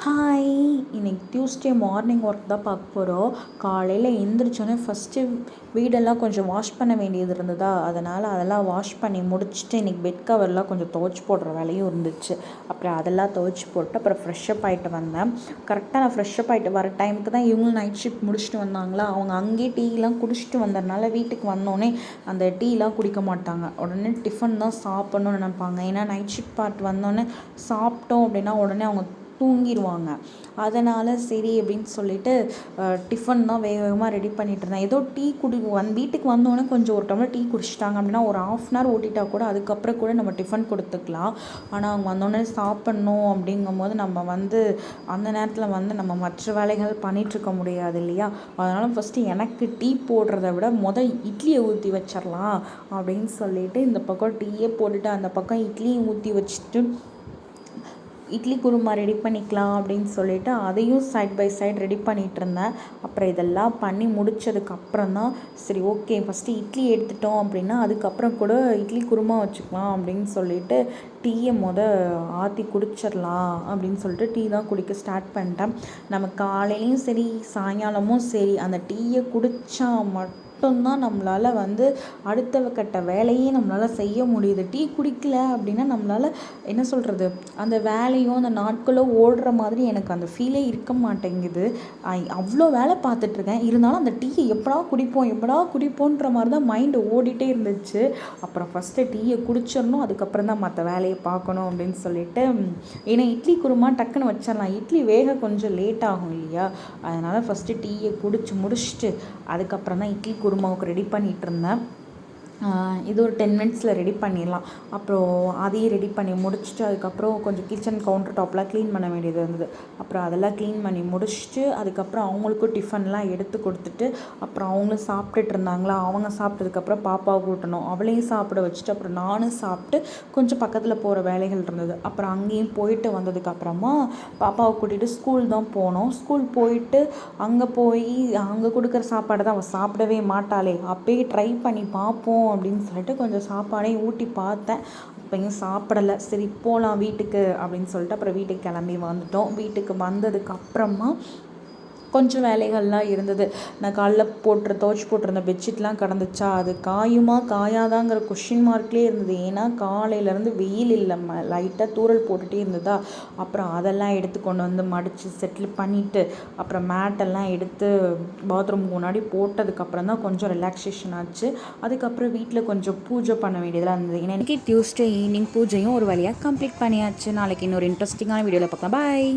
Hi, இன்னைக்கு Tuesday morning work தான் பார்க்க போகிறோம். காலையில் எழுந்திரிச்சோன்னே ஃபஸ்ட்டு வீடெல்லாம் கொஞ்சம் வாஷ் பண்ண வேண்டியது இருந்ததா, அதெல்லாம் வாஷ் பண்ணி முடிச்சுட்டு இன்றைக்கி பெட் கவர்லாம் கொஞ்சம் துவைச்சி போடுற வேலையும் இருந்துச்சு. அப்புறம் அதெல்லாம் துவைச்சி போட்டு அப்புறம் ஃப்ரெஷ்ஷப் ஆகிட்டு வந்தேன். கரெக்டாக நான் ஃப்ரெஷ்ஷப் ஆகிட்டு வர டைமுக்கு தான் இவங்களும் நைட் ஷிஃப்ட் முடிச்சுட்டு வந்தாங்களா. அவங்க அங்கேயே டீலாம் குடிச்சிட்டு வந்ததுனால வீட்டுக்கு வந்தோடனே அந்த டீலாம் குடிக்க மாட்டாங்க. உடனே டிஃபன் தான் சாப்பிட்ணுன்னு நினைப்பாங்க. ஏன்னா நைட் ஷிஃப்ட் பார்த்து வந்தோடனே சாப்பிட்டோம் அப்படின்னா உடனே அவங்க தூங்கிடுவாங்க. அதனால் சரி அப்படின்னு சொல்லிட்டு டிஃபன் தான் வேக வேகமாக ரெடி பண்ணிட்டு இருந்தேன். ஏதோ டீ வீட்டுக்கு வந்தோடனே கொஞ்சம் ஒரு டம்ளர் டீ குடிச்சிட்டாங்க அப்படின்னா ஒரு 1/2 hour ஓட்டிட்டா கூட அதுக்கப்புறம் கூட நம்ம டிஃபன் கொடுத்துக்கலாம். ஆனால் அவங்க வந்தோடனே சாப்பிட்ணும் அப்படிங்கும்போது நம்ம அந்த நேரத்தில் நம்ம மற்ற வேலைகள் பண்ணிகிட்ருக்க முடியாது இல்லையா. அதனால் ஃபஸ்ட்டு எனக்கு டீ போடுறத விட இட்லியை ஊற்றி வச்சிடலாம் அப்படின்னு சொல்லிட்டு இந்த பக்கம் டீயே போட்டுட்டு அந்த பக்கம் இட்லியும் ஊற்றி வச்சுட்டு இட்லி குருமா ரெடி பண்ணிக்கலாம் அப்படின்னு சொல்லிட்டு அதையும் சைட் பை சைட் ரெடி பண்ணிகிட்டு இருந்தேன். அப்புறம் இதெல்லாம் பண்ணி முடித்ததுக்கப்புறம் தான் சரி ஓகே ஃபஸ்ட்டு இட்லி எடுத்துட்டோம் அப்படின்னா அதுக்கப்புறம் கூட இட்லி குருமா வச்சுக்கலாம் அப்படின்னு சொல்லிட்டு டீயை ஆற்றி குடிச்சிடலாம் அப்படின்னு சொல்லிட்டு டீ தான் குடிக்க ஸ்டார்ட் பண்ணிட்டேன். நம்ம காலையிலையும் சரி சாயங்காலமும் சரி அந்த டீயை குடித்தா மட்டும்தான் நம்மளால் அடுத்த கட்ட வேலையே நம்மளால் செய்ய முடியுது. டீ குடிக்கல அப்படின்னா நம்மளால் என்ன சொல்கிறது, அந்த வேலையும் அந்த நாட்களோ ஓடுற மாதிரி எனக்கு அந்த ஃபீலே இருக்க மாட்டேங்குது. அவ்வளோ வேலை பார்த்துட்ருக்கேன், இருந்தாலும் அந்த டீயை எப்படா குடிப்போன்ற மாதிரி தான் மைண்டு ஓடிட்டே இருந்துச்சு. அப்புறம் ஃபஸ்ட்டு டீயை குடிச்சிடணும், அதுக்கப்புறம் தான் மற்ற வேலையை பார்க்கணும் அப்படின்னு சொல்லிட்டு. ஏன்னா இட்லி குருமா டக்குன்னு வச்சிடலாம், இட்லி வேக கொஞ்சம் லேட் ஆகும் இல்லையா. அதனால் ஃபஸ்ட்டு டீயை குடிச்சு முடிச்சுட்டு அதுக்கப்புறம் தான் இட்லி குருமாவுக்கு ரெடி பண்ணிகிட்டு இருந்தேன். இது ஒரு 10 minutes ரெடி பண்ணிடலாம். அப்புறம் அதையும் ரெடி பண்ணி முடிச்சுட்டு அதுக்கப்புறம் கொஞ்சம் கிச்சன் கவுண்டர் டாப்லாம் க்ளீன் பண்ண வேண்டியது இருந்தது. அப்புறம் அதெல்லாம் க்ளீன் பண்ணி முடிச்சுட்டு அதுக்கப்புறம் அவங்களுக்கும் டிஃபன்லாம் எடுத்து கொடுத்துட்டு அப்புறம் அவங்களும் சாப்பிட்டுட்டு இருந்தாங்களா. அவங்க சாப்பிட்டதுக்கப்புறம் பாப்பாவை கூட்டணும், அவளையும் சாப்பிட வச்சுட்டு அப்புறம் நானும் சாப்பிட்டு கொஞ்சம் பக்கத்தில் போகிற வேலைகள் இருந்தது. அப்புறம் அங்கேயும் போயிட்டு வந்ததுக்கப்புறமா பாப்பாவை கூட்டிகிட்டு ஸ்கூல் தான் போனோம். ஸ்கூல் போயிட்டு அங்கே கொடுக்குற சாப்பாடு தான் அவள் சாப்பிடவே மாட்டாளே, அப்பயே ட்ரை பண்ணி பார்ப்போம் அப்படின்னு சொல்லிட்டு கொஞ்சம் சாப்பாடையும் ஊட்டி பார்த்தேன். அப்பயும் சாப்பிடலை. சரி போகலாம் வீட்டுக்கு அப்படின்னு சொல்லிட்டு அப்புறம் வீட்டுக்கு கிளம்பி வந்துட்டோம். வீட்டுக்கு வந்ததுக்கு அப்புறமா கொஞ்சம் வேலைகள்லாம் இருந்தது. நான் காலைல துவைச்சி போட்டிருந்த பெட்ஷீட்லாம் கிடந்துச்சா, அது காயுமா காயாதாங்கிற கொஷின் மார்க்லேயே இருந்தது. ஏன்னா காலையிலேருந்து வெயில் இல்லை, லைட்டாக தூறல் போட்டுகிட்டே இருந்ததா. அப்புறம் அதெல்லாம் எடுத்து கொண்டு வந்து மடித்து செட்டில் பண்ணிவிட்டு அப்புறம் மேட்டெல்லாம் எடுத்து பாத்ரூமுக்கு முன்னாடி போட்டதுக்கப்புறம் தான் கொஞ்சம் ரிலாக்ஸேஷன் ஆச்சு. அதுக்கப்புறம் வீட்டில் கொஞ்சம் பூஜை பண்ண வேண்டியதெல்லாம் இருந்தது. ஏன்னா இன்றைக்கி டியூஸ்டே ஈவினிங் பூஜையும் ஒரு வழியாக கம்ப்ளீட் பண்ணியாச்சு. நாளைக்கு இன்னொரு இன்ட்ரெஸ்டிங்கான வீடியோவில் பார்க்கலாம். பாய்.